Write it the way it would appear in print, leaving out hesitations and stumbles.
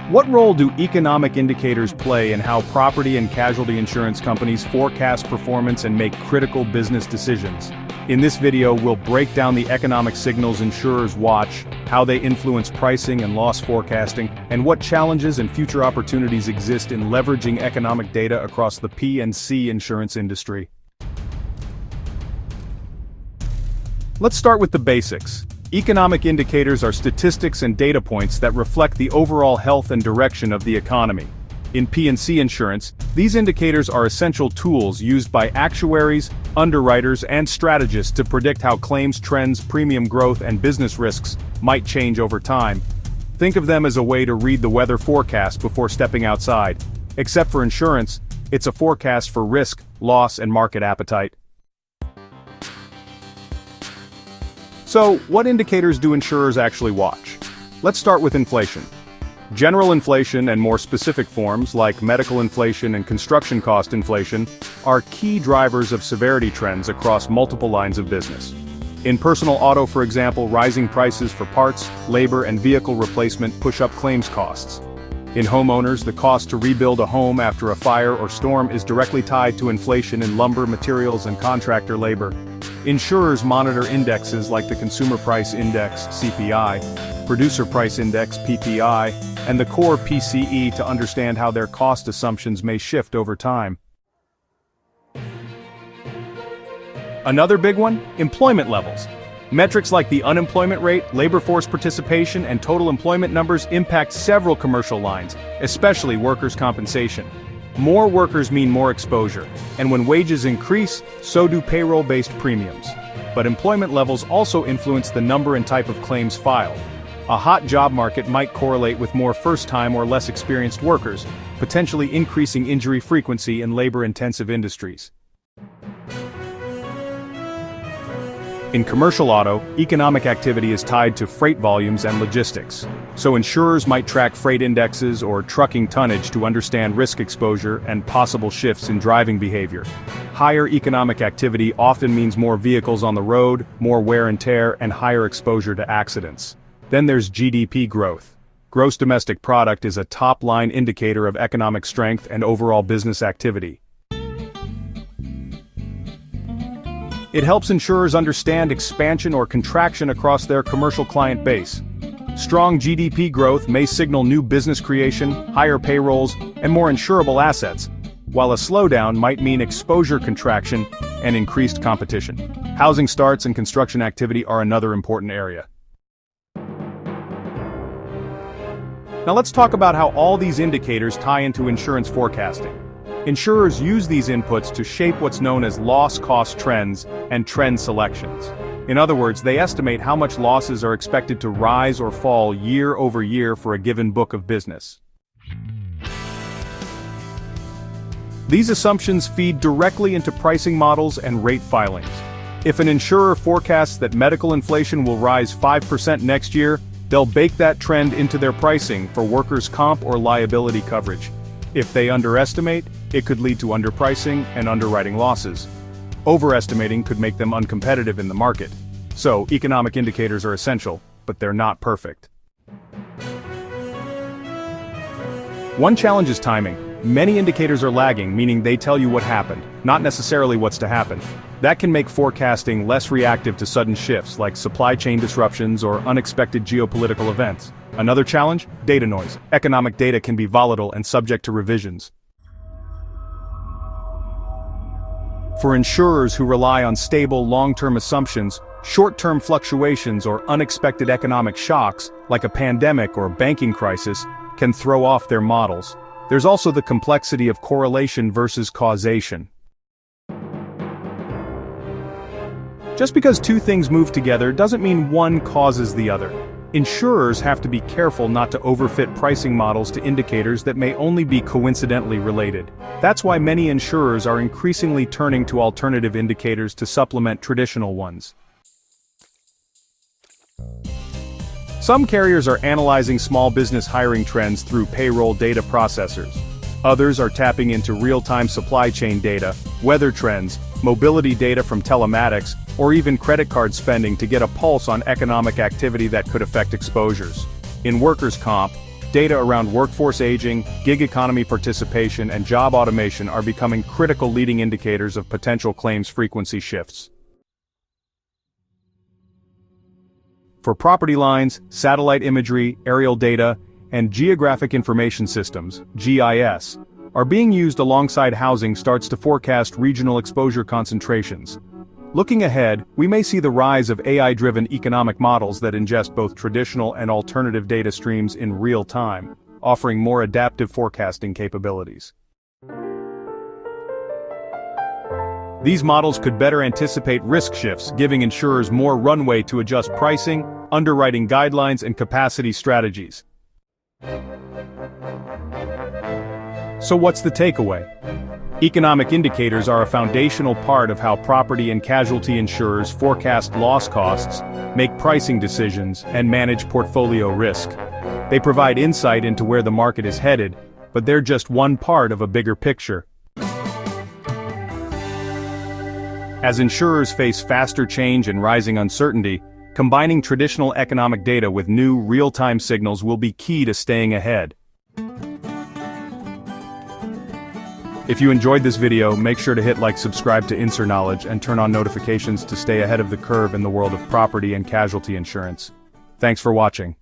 What role do economic indicators play in how property and casualty insurance companies forecast performance and make critical business decisions? In this video, we'll break down the economic signals insurers watch, how they influence pricing and loss forecasting, and what challenges and future opportunities exist in leveraging economic data across the P&C insurance industry. Let's start with the basics. Economic indicators are statistics and data points that reflect the overall health and direction of the economy. In P&C insurance, these indicators are essential tools used by actuaries, underwriters, and strategists to predict how claims trends, premium growth, and business risks might change over time. Think of them as a way to read the weather forecast before stepping outside. Except for insurance, it's a forecast for risk, loss, and market appetite. So, what indicators do insurers actually watch? Let's start with inflation. General inflation and more specific forms like medical inflation and construction cost inflation are key drivers of severity trends across multiple lines of business. In personal auto, for example, rising prices for parts, labor, and vehicle replacement push up claims costs. In homeowners, the cost to rebuild a home after a fire or storm is directly tied to inflation in lumber, materials, and contractor labor. Insurers monitor indexes like the Consumer Price Index, CPI, Producer Price Index, PPI, and the core PCE to understand how their cost assumptions may shift over time. Another big one, employment levels. Metrics like the unemployment rate, labor force participation, and total employment numbers impact several commercial lines, especially workers' compensation. More workers mean more exposure, and when wages increase, so do payroll-based premiums. But employment levels also influence the number and type of claims filed. A hot job market might correlate with more first-time or less experienced workers, potentially increasing injury frequency in labor-intensive industries. In commercial auto, economic activity is tied to freight volumes and logistics. So insurers might track freight indexes or trucking tonnage to understand risk exposure and possible shifts in driving behavior. Higher economic activity often means more vehicles on the road, more wear and tear, and higher exposure to accidents. Then there's GDP growth. Gross domestic product is a top-line indicator of economic strength and overall business activity. It helps insurers understand expansion or contraction across their commercial client base. Strong GDP growth may signal new business creation, higher payrolls, and more insurable assets, while a slowdown might mean exposure contraction and increased competition. Housing starts and construction activity are another important area. Now let's talk about how all these indicators tie into insurance forecasting. Insurers use these inputs to shape what's known as loss cost trends and trend selections. In other words, they estimate how much losses are expected to rise or fall year over year for a given book of business. These assumptions feed directly into pricing models and rate filings. If an insurer forecasts that medical inflation will rise 5% next year, they'll bake that trend into their pricing for workers' comp or liability coverage. If they underestimate, it could lead to underpricing and underwriting losses. Overestimating could make them uncompetitive in the market. So, economic indicators are essential, but they're not perfect. One challenge is timing. Many indicators are lagging, meaning they tell you what happened, not necessarily what's to happen. That can make forecasting less reactive to sudden shifts like supply chain disruptions or unexpected geopolitical events. Another challenge? Data noise. Economic data can be volatile and subject to revisions. For insurers who rely on stable, long-term assumptions, short-term fluctuations or unexpected economic shocks, like a pandemic or banking crisis, can throw off their models. There's also the complexity of correlation versus causation. Just because two things move together doesn't mean one causes the other. Insurers have to be careful not to overfit pricing models to indicators that may only be coincidentally related. That's why many insurers are increasingly turning to alternative indicators to supplement traditional ones. Some carriers are analyzing small business hiring trends through payroll data processors. Others are tapping into real-time supply chain data, weather trends, mobility data from telematics, or even credit card spending to get a pulse on economic activity that could affect exposures. In workers' comp, Data around workforce aging, gig economy participation, and job automation are becoming critical leading indicators of potential claims frequency shifts. For property lines, satellite imagery, aerial data, and geographic information systems, GIS, are being used alongside housing starts to forecast regional exposure concentrations. Looking ahead, we may see the rise of AI-driven economic models that ingest both traditional and alternative data streams in real time, offering more adaptive forecasting capabilities. These models could better anticipate risk shifts, giving insurers more runway to adjust pricing, underwriting guidelines, and capacity strategies. So what's the takeaway? Economic indicators are a foundational part of how property and casualty insurers forecast loss costs, make pricing decisions, and manage portfolio risk. They provide insight into where the market is headed, but they're just one part of a bigger picture. As insurers face faster change and rising uncertainty, combining traditional economic data with new, real-time signals will be key to staying ahead. If you enjoyed this video, make sure to hit like, subscribe to Insur Knowledge, and turn on notifications to stay ahead of the curve in the world of property and casualty insurance. Thanks for watching.